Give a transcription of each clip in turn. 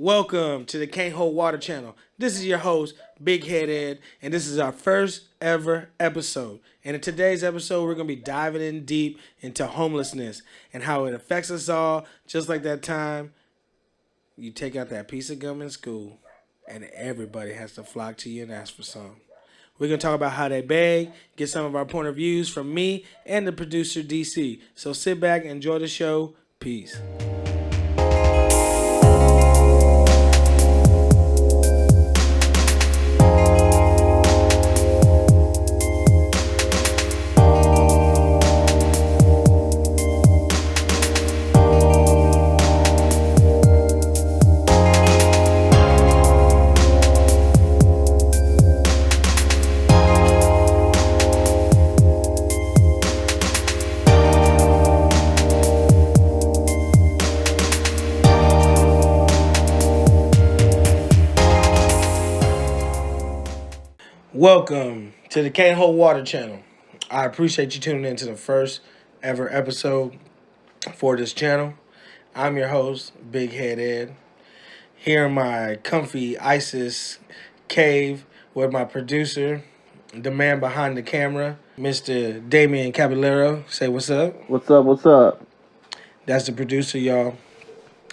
Welcome to the Can't Hold Water channel. This is your host, Big Head Ed, and this is our first ever episode. And in today's episode, we're going to be diving in deep into homelessness and how it affects us all, just like that time you take out that piece of gum in school and everybody has to flock to you and ask for some. We're going to talk about how they beg, get some of our point of views from me and the producer, DC. So sit back, enjoy the show. Peace. Welcome to the Can't Hold Water channel. I appreciate you tuning in to the first ever episode for this channel. I'm your host, Big Head Ed, here in my comfy ISIS cave with my producer, the man behind the camera, Mr. Damian Caballero. Say what's up. What's up? What's up? That's the producer, y'all.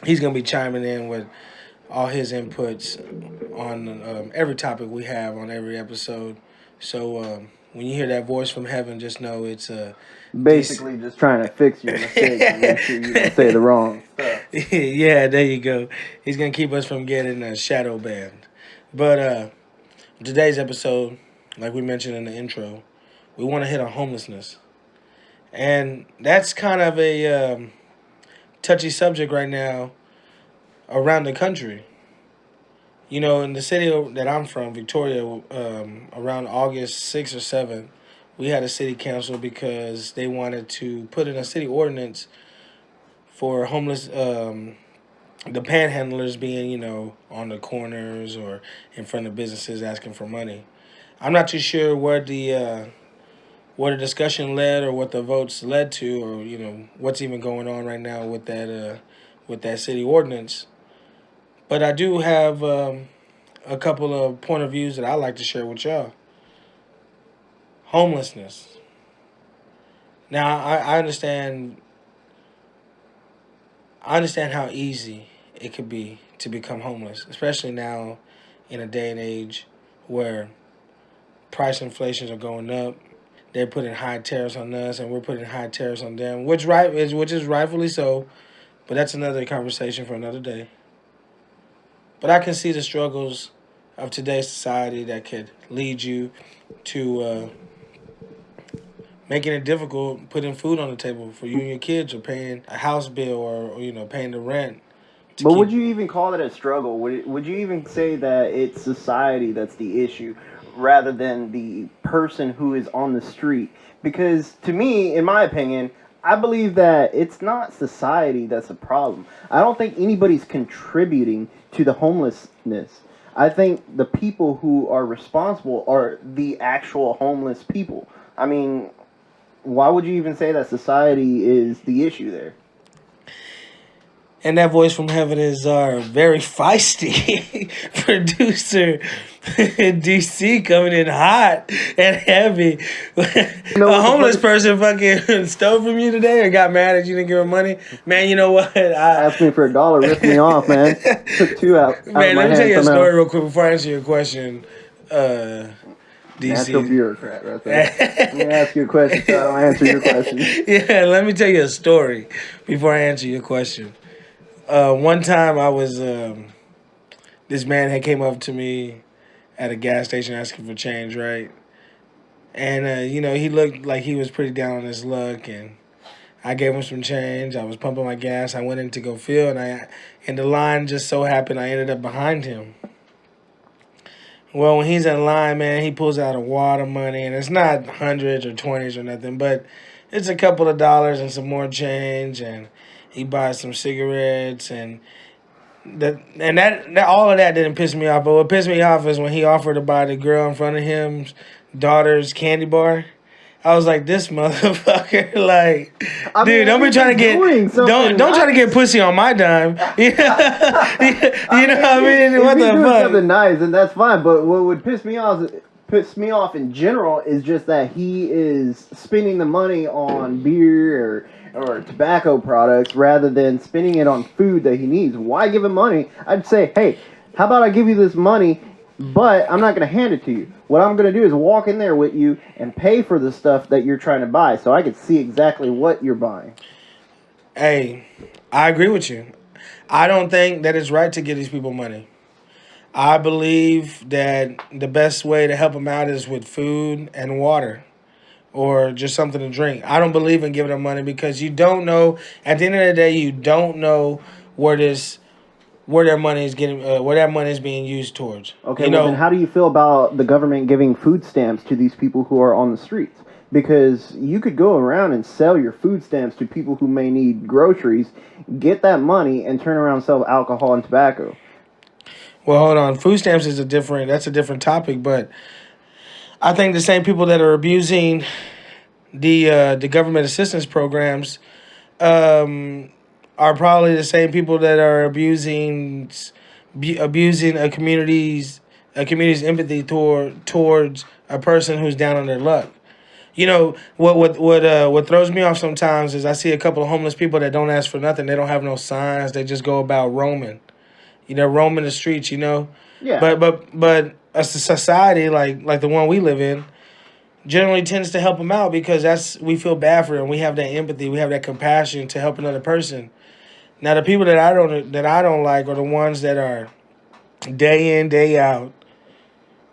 He's going to be chiming in with all his inputs on every topic we have on every episode. So when you hear that voice from heaven, just know it's Basically just trying to fix your mistakes and make sure you don't say the wrong stuff. Yeah, there you go. He's gonna keep us from getting shadow banned. But today's episode, like we mentioned in the intro, we want to hit on homelessness, and that's kind of a touchy subject right now around the country. You know, in the city that I'm from, Victoria, around August 6th or 7th, we had a city council because they wanted to put in a city ordinance for homeless, the panhandlers being, on the corners or in front of businesses asking for money. I'm not too sure where the discussion led or what the votes led to, or what's even going on right now with that city ordinance. But I do have a couple of point of views that I like to share with y'all. Homelessness. Now, I understand. I understand how easy it could be to become homeless, especially now in a day and age where price inflations are going up. They're putting high tariffs on us, and we're putting high tariffs on them, which is rightfully so. But that's another conversation for another day. But I can see the struggles of today's society that could lead you to making it difficult putting food on the table for you and your kids, or paying a house bill, or paying the rent. But would you even call it a struggle? Would you even say that it's society that's the issue rather than the person who is on the street? Because to me, in my opinion, I believe that it's not society that's a problem. I don't think anybody's contributing to the homelessness. I think the people who are responsible are the actual homeless people. I mean, why would you even say that society is the issue there? And that voice from heaven is our very feisty producer, DC, coming in hot and heavy. A homeless person fucking stole from you today or got mad at you didn't give him money? Man, you know what? Asked me for $1, ripped me off, man. Took two out. Man, let me tell you a story real quick before I answer your question. DC. Natural bureaucrat right there. Let me ask you a question so I don't answer your question. Yeah, let me tell you a story before I answer your question. One time I was, this man had came up to me at a gas station asking for change, right? And, he looked like he was pretty down on his luck, and I gave him some change. I was pumping my gas. I went in to go fill, and the line just so happened I ended up behind him. Well, when he's in line, man, he pulls out a wad of money, and it's not hundreds or 20s or nothing, but it's a couple of dollars and some more change, and he buys some cigarettes, and that all of that didn't piss me off. But what pissed me off is when he offered to buy the girl in front of him's daughter's candy bar, I was like, this motherfucker, like, I mean, dude, don't be he's trying to get doing don't try to get nice. pussy on my dime. You know what I mean? If What he's the doing fuck? something nice, then that's fine. But what would piss me off in general is just that he is spending the money on beer or tobacco products rather than spending it on food that he needs. Why give him money? I'd say, hey, how about I give you this money, but I'm not going to hand it to you. What I'm going to do is walk in there with you and pay for the stuff that you're trying to buy so I can see exactly what you're buying. Hey, I agree with you. I don't think that it's right to give these people money. I believe that the best way to help them out is with food and water or just something to drink. I don't believe in giving them money because you don't know, at the end of the day, you don't know where their money is getting, where that money is being used towards. Okay, You well then know, how do you feel about the government giving food stamps to these people who are on the streets? Because you could go around and sell your food stamps to people who may need groceries, get that money, and turn around and sell alcohol and tobacco. well, hold on. Food stamps is that's a different topic, but I think the same people that are abusing the government assistance programs um, are probably the same people that are abusing a community's empathy towards a person who's down on their luck. You know what throws me off sometimes is I see a couple of homeless people that don't ask for nothing. They don't have no signs. They just go about roaming. Roaming the streets. Yeah. But a society like the one we live in generally tends to help them out because we feel bad for them. We have that empathy. We have that compassion to help another person. Now the people that I don't like are the ones that are day in day out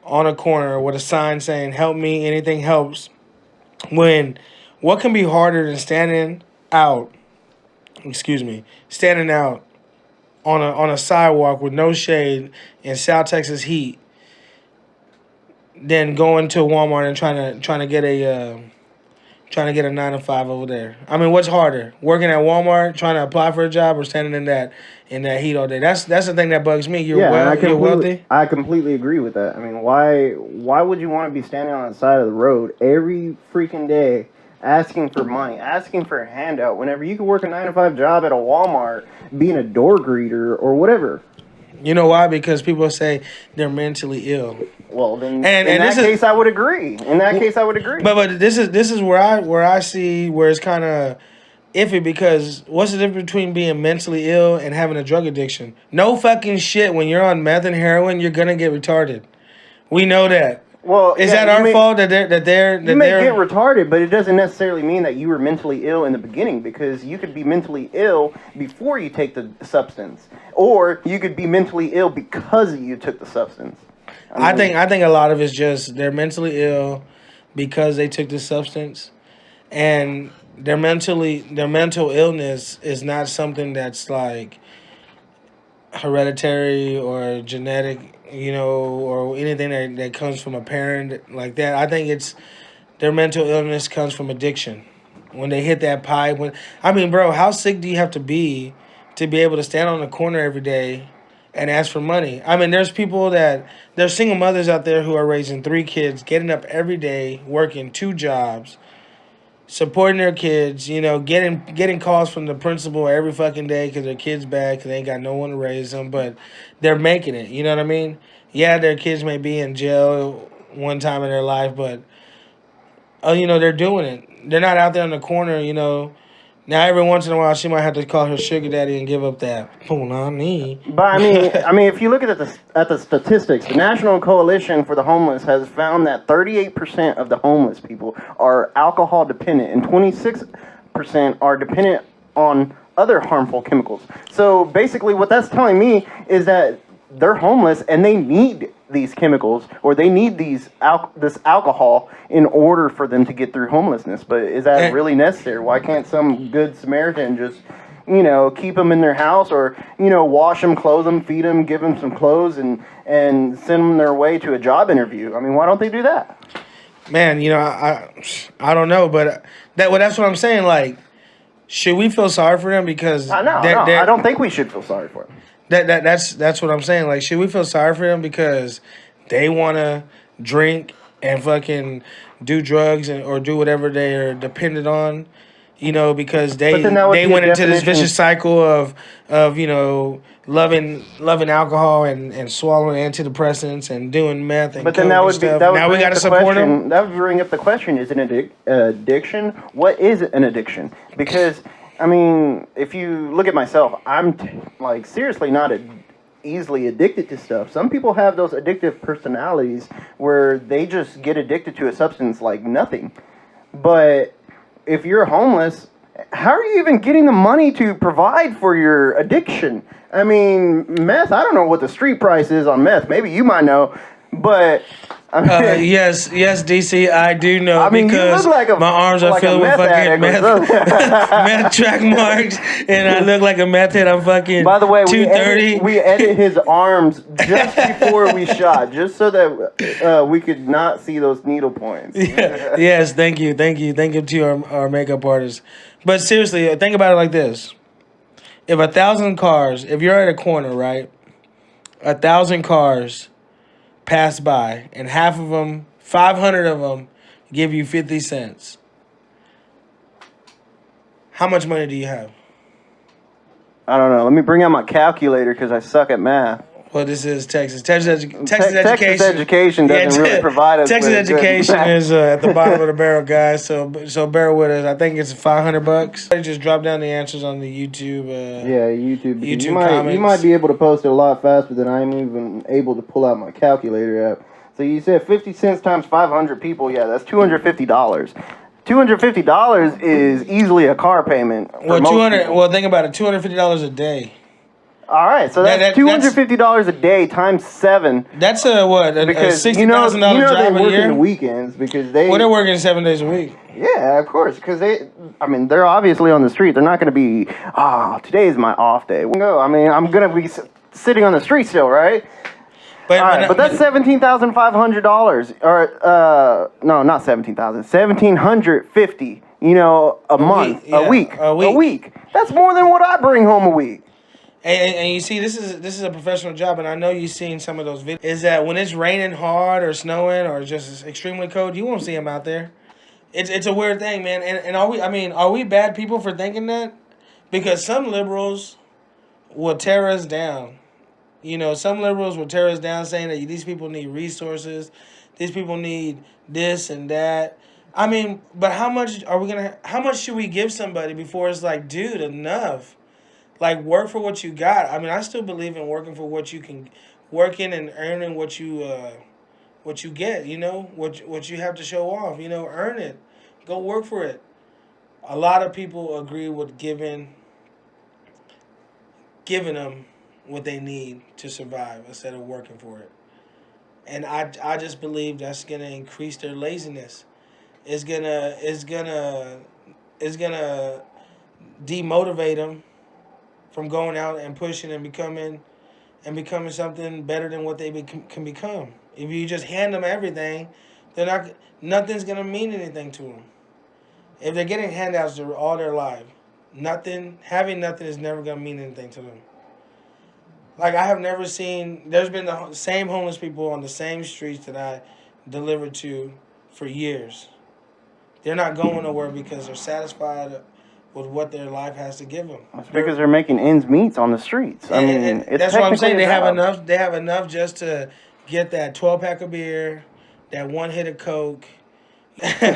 on a corner with a sign saying "Help me, anything helps." When what can be harder than out? Excuse me, standing out on a sidewalk with no shade in South Texas heat than going to Walmart and trying to get a 9 to 5 over there. I mean, what's harder, working at Walmart trying to apply for a job or standing in that heat all day? That's the thing that bugs me. You're Yeah, and you're wealthy. I completely agree with that. I mean, why would you want to be standing on the side of the road every freaking day asking for money, asking for a handout whenever you could work a 9 to 5 job at a Walmart, being a door greeter or whatever? You know why? Because people say they're mentally ill. Well, then And in and that this is case, I would agree. In that case, I would agree. but this is where I see where it's kind of iffy because what's the difference between being mentally ill and having a drug addiction? No fucking shit. When you're on meth and heroin, you're gonna get retarded. We know that. Well, Is yeah, that our fault that you may get retarded, but it doesn't necessarily mean that you were mentally ill in the beginning because you could be mentally ill before you take the substance, or you could be mentally ill because you took the substance. I think a lot of it's just they're mentally ill because they took the substance, and their mental illness is not something that's like hereditary or genetic, or anything that comes from a parent like that. I think it's their mental illness comes from addiction. When they hit that pipe, I mean, bro, how sick do you have to be able to stand on the corner every day and ask for money? I mean, there's single mothers out there who are raising 3 kids, getting up every day, working 2 jobs, supporting their kids, getting calls from the principal every fucking day because their kid's bad because they ain't got no one to raise them, but they're making it. You know what I mean? Yeah, their kids may be in jail one time in their life, but they're doing it. They're not out there on the corner. Now every once in a while she might have to call her sugar daddy and give up that punani. But I mean, if you look at the statistics, the National Coalition for the Homeless has found that 38% of the homeless people are alcohol dependent, and 26% are dependent on other harmful chemicals. So basically, what that's telling me is that they're homeless and they need these chemicals or they need this alcohol in order for them to get through homelessness. But is that really necessary? Why can't some good Samaritan just keep them in their house or, wash them, clothe them, feed them, give them some clothes and send them their way to a job interview? I mean, why don't they do that? Man, I don't know, but that's what I'm saying. Like, should we feel sorry for them? Because No, I don't think we should feel sorry for them. That's what I'm saying. Like, should we feel sorry for them because they want to drink and fucking do drugs or do whatever they are dependent on, because But then that would they be a went into this definition. vicious cycle of loving alcohol and swallowing antidepressants and doing meth and But then coke that and would be stuff. that would Now we bring got up to the support them. question. That would bring up the question: is it an addiction? What is an addiction? Because I mean, if you look at myself, I'm like seriously not easily addicted to stuff. Some people have those addictive personalities where they just get addicted to a substance like nothing. But if you're homeless, how are you even getting the money to provide for your addiction? I mean, meth, I don't know what the street price is on meth. Maybe you might know. But I mean, Yes, DC, I do know I mean, you because look like a my arms are like a filled with meth fucking addict or meth, something. meth track marks, and I look like a meth head. I'm fucking By the way, 230. we edit his arms just before we shot, just so that we could not see those needle points. Yeah. Yes, thank you to our makeup artist. But seriously, think about it like this: if 1,000 cars, if you're at a corner, right, 1,000 cars pass by, and half of them, 500 of them, give you 50 cents. How much money do you have? I don't know. Let me bring out my calculator because I suck at math. Well, this is Texas. Texas Texas education doesn't really provide us Texas with good education math. is at the bottom of the barrel, guys. So bear with us. I think it's $500. I just drop down the answers on the YouTube. Yeah, YouTube. YouTube you comments. might be able to post it a lot faster than I'm even able to pull out my calculator app. So you said 50 cents times 500 people. Yeah, that's $250. $250 is easily a car payment. For Well, most 200. people. Well, think about it. $250 a day. All right, so that's $250 a day times 7. That's a what? A Because $60,000 they job work a year. in the weekends because they. Well, they're working 7 days a week. Yeah, of course, because they're obviously on the street. They're not going to be, today is my off day. No, I mean, I'm going to be sitting on the street still, right? But, All right, but that's $17,500, or no, not 17,000, 1,750. A month, yeah, a week. That's more than what I bring home a week. And you see, this is a professional job, and I know you've seen some of those videos. Is that when it's raining hard or snowing or just extremely cold, you won't see them out there. It's a weird thing, man. And are we bad people for thinking that? Because some liberals will tear us down. Some liberals will tear us down, saying that these people need resources, these people need this and that. I mean, but how much should we give somebody before it's like, dude, enough? Like, work for what you got. I mean, I still believe in working for what you can, working and earning what you get. What you have to show off. Earn it, go work for it. A lot of people agree with giving them what they need to survive instead of working for it. And I just believe that's gonna increase their laziness. It's gonna demotivate them from going out and pushing and becoming something better than what they can become. If you just hand them everything, nothing's gonna mean anything to them. If they're getting handouts all their life, having nothing is never gonna mean anything to them. Like, I have never seen. There's been the same homeless people on the same streets that I delivered to for years. They're not going nowhere because they're satisfied with what their life has to give them. It's because they're making ends meet on the streets. I mean, it's that's what I'm saying. technically They a have job. enough. They have enough just to get that 12-pack of beer, that one hit of coke, and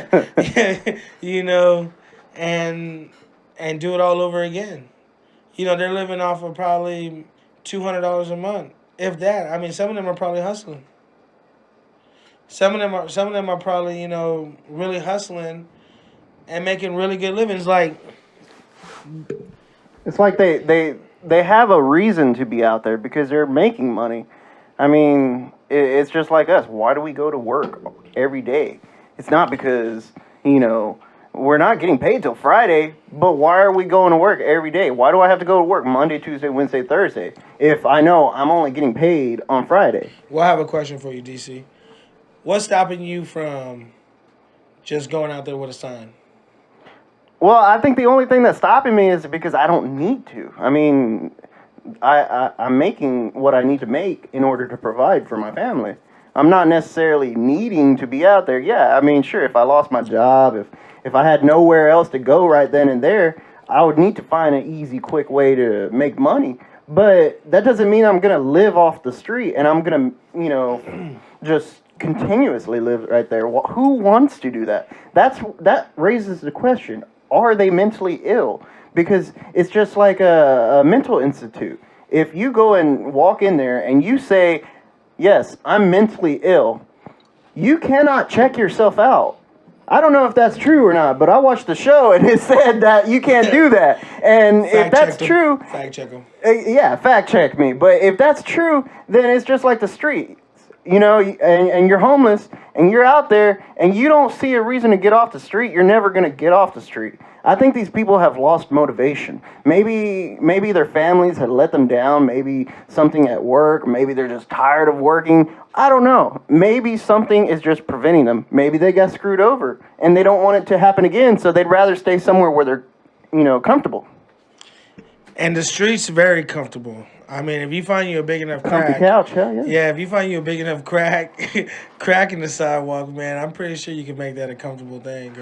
do it all over again. They're living off of probably $200 a month, if that. I mean, some of them are probably hustling. Some of them are probably really hustling and making really good livings. It's like they have a reason to be out there because they're making money. I mean, it's just like us. Why do we go to work every day? It's not because, we're not getting paid till Friday, but why are we going to work every day? Why do I have to go to work Monday, Tuesday, Wednesday, Thursday if I know I'm only getting paid on Friday? Well, I have a question for you, DC. What's stopping you from just going out there with a sign? Well, I think the only thing that's stopping me is because I don't need to. I mean, I'm making what I need to make in order to provide for my family. I'm not necessarily needing to be out there. Yeah, I mean, sure, if I lost my job, if I had nowhere else to go right then and there, I would need to find an easy, quick way to make money. But that doesn't mean I'm gonna live off the street and I'm gonna, just continuously live right there. Who wants to do that? That raises the question: are they mentally ill? Because it's just like a mental institute. If you go and walk in there and you say, "Yes, I'm mentally ill," you cannot check yourself out. I don't know if that's true or not, but I watched the show and it said that you can't do that. And if that's true, fact check them. yeah, fact check me. But if that's true, then it's just like the street, and you're homeless and you're out there and you don't see a reason to get off the street. You're never gonna get off the street. I think these people have lost motivation. Maybe their families had let them down. Maybe something at work. Maybe they're just tired of working. I don't know. Maybe something is just preventing them. Maybe they got screwed over and they don't want it to happen again. So they'd rather stay somewhere where they're, comfortable. And the street's very comfortable. I mean, if you find you a big enough crack, Comfy couch, hell yeah. yeah, if you find you a big enough crack in the sidewalk, man, I'm pretty sure you can make that a comfortable thing.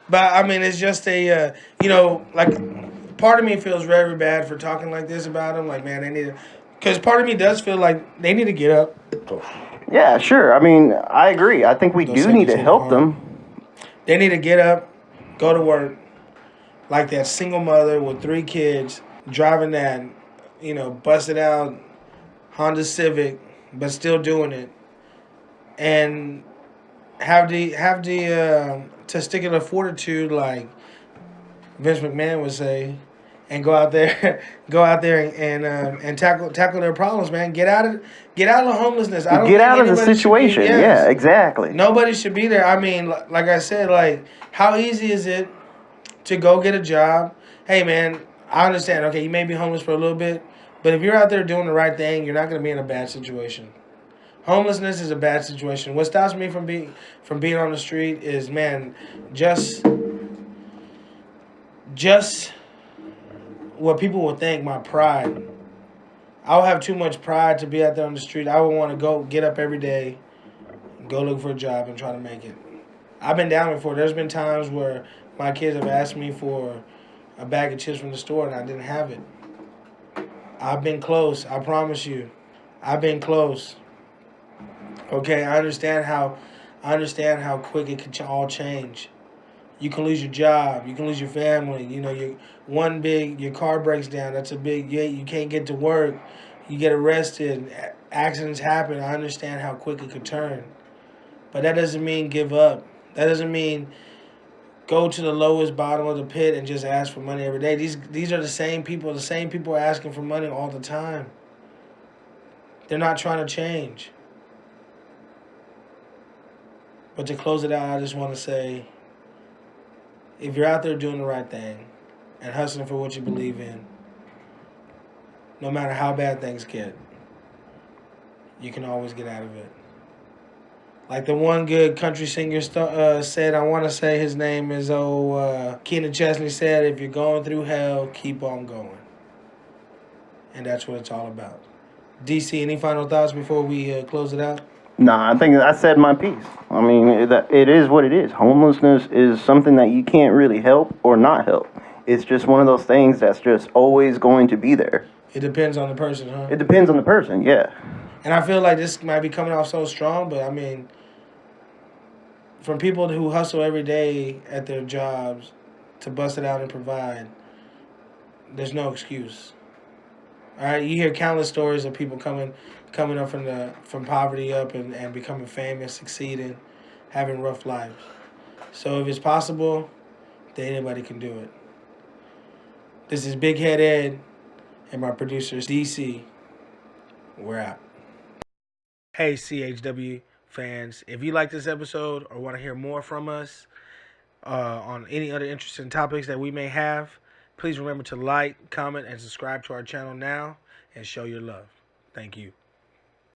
But I mean, it's just like part of me feels very bad for talking like this about them. Like, man, they need to, because part of me does feel like they need to get up. Yeah, sure. I mean, I agree. I think we do need to help them. They need to get up, go to work, like that single mother with 3 kids driving that, busted out Honda Civic, but still doing it, and have the testicular fortitude, like Vince McMahon would say, and go out there and tackle their problems, man. Get out of the homelessness. I don't Get think out of the anybody should situation. be- yes. Yeah, exactly. Nobody should be there. I mean, like I said, like, how easy is it to go get a job? Hey, man, I understand. Okay, you may be homeless for a little bit, but if you're out there doing the right thing, you're not going to be in a bad situation. Homelessness is a bad situation. What stops me from being on the street is, man, just what people would think, my pride. I would have too much pride to be out there on the street. I would want to go get up every day, go look for a job and try to make it. I've been down before. There's been times where my kids have asked me for a bag of chips from the store and I didn't have it. I've been close. I promise you. I've been close. Okay, I understand how quick it can all change. You can lose your job. You can lose your family. Your car breaks down. That's a big. You can't get to work. You get arrested. Accidents happen. I understand how quick it could turn, but that doesn't mean give up. That doesn't mean go to the lowest bottom of the pit and just ask for money every day. These are the same people. The same people are asking for money all the time. They're not trying to change. But to close it out, I just want to say, if you're out there doing the right thing and hustling for what you believe in, no matter how bad things get, you can always get out of it. Like the one good country singer said, I want to say his name is Keenan Chesney said, if you're going through hell, keep on going. And that's what it's all about. DC, any final thoughts before we close it out? Nah, I think I said my piece. I mean, it is what it is. Homelessness is something that you can't really help or not help. It's just one of those things that's just always going to be there. It depends on the person, huh? It depends on the person, yeah. And I feel like this might be coming off so strong, but I mean, from people who hustle every day at their jobs to bust it out and provide, there's no excuse. All right, you hear countless stories of people coming up from poverty up and becoming famous, succeeding, having rough lives. So if it's possible, then anybody can do it. This is Big Head Ed and my producers DC. We're out. Hey CHW fans, if you like this episode or want to hear more from us on any other interesting topics that we may have, please remember to like, comment, and subscribe to our channel now and show your love. Thank you.